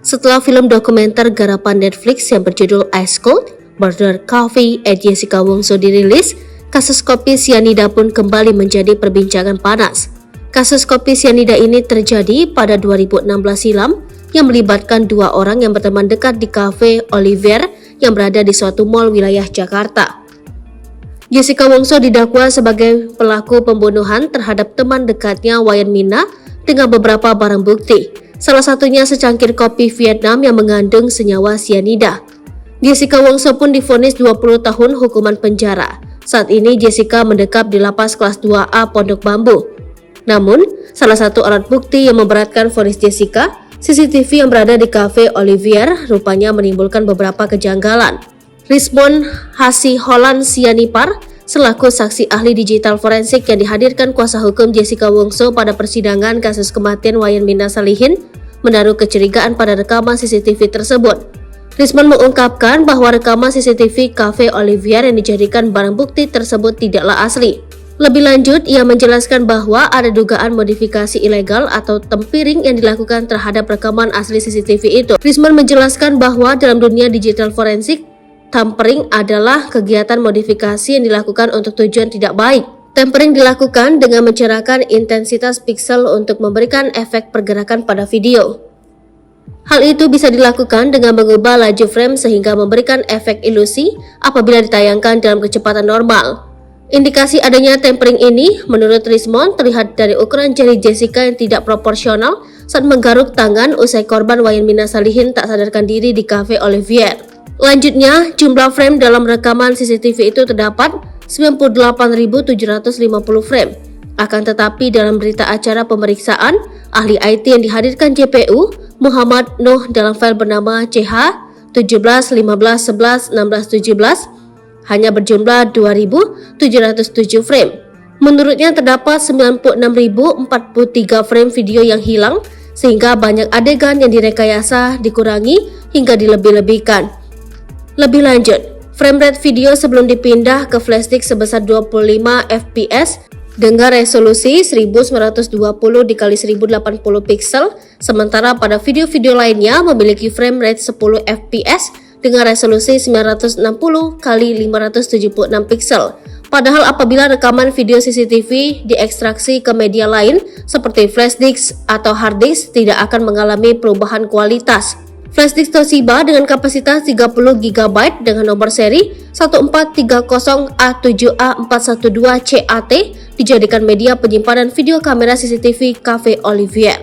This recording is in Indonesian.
setelah film dokumenter garapan Netflix yang berjudul Ice Cold: Murder Coffee at Jessica Wongso dirilis, kasus kopi sianida pun kembali menjadi perbincangan panas. Kasus kopi sianida ini terjadi pada 2016 silam yang melibatkan dua orang yang berteman dekat di kafe Olivier yang berada di suatu mal wilayah Jakarta. Jessica Wongso didakwa sebagai pelaku pembunuhan terhadap teman dekatnya Wayan Mina dengan beberapa barang bukti, salah satunya secangkir kopi Vietnam yang mengandung senyawa sianida. Jessica Wongso pun divonis 20 tahun hukuman penjara. Saat ini Jessica mendekap di lapas kelas 2A Pondok Bambu. Namun, salah satu alat bukti yang memberatkan vonis Jessica, CCTV yang berada di kafe Olivier, rupanya menimbulkan beberapa kejanggalan. Rismond Hasiholan Sianipar, selaku saksi ahli digital forensik yang dihadirkan kuasa hukum Jessica Wongso pada persidangan kasus kematian Wayan Mina Salihin, menaruh kecurigaan pada rekaman CCTV tersebut. Rismond mengungkapkan bahwa rekaman CCTV kafe Olivier yang dijadikan barang bukti tersebut tidaklah asli. Lebih lanjut, ia menjelaskan bahwa ada dugaan modifikasi ilegal atau tempiring yang dilakukan terhadap rekaman asli CCTV itu. Rismond menjelaskan bahwa dalam dunia digital forensik, tampering adalah kegiatan modifikasi yang dilakukan untuk tujuan tidak baik. Tampering dilakukan dengan mencerahkan intensitas piksel untuk memberikan efek pergerakan pada video. Hal itu bisa dilakukan dengan mengubah laju frame sehingga memberikan efek ilusi apabila ditayangkan dalam kecepatan normal. Indikasi adanya tampering ini, menurut Rismond, terlihat dari ukuran jari Jessica yang tidak proporsional saat menggaruk tangan usai korban Wayan Mina Salihin tak sadarkan diri di kafe Olivier. Lanjutnya, jumlah frame dalam rekaman CCTV itu terdapat 98.750 frame. Akan tetapi dalam berita acara pemeriksaan, ahli IT yang dihadirkan JPU, Muhammad Nuh dalam file bernama CH 17 15 11 16 17 hanya berjumlah 2.707 frame. Menurutnya terdapat 96.043 frame video yang hilang, sehingga banyak adegan yang direkayasa, dikurangi, hingga dilebih-lebihkan. Lebih lanjut, frame rate video sebelum dipindah ke flashdisk sebesar 25 fps dengan resolusi 1920 x 1080 pixel, sementara pada video-video lainnya memiliki frame rate 10 fps dengan resolusi 960 x 576 pixel. Padahal apabila rekaman video CCTV diekstraksi ke media lain seperti flashdisk atau harddisk tidak akan mengalami perubahan kualitas. Flashdisk Toshiba dengan kapasitas 30 GB dengan nomor seri 1430A7A412CAT dijadikan media penyimpanan video kamera CCTV kafe Olivier.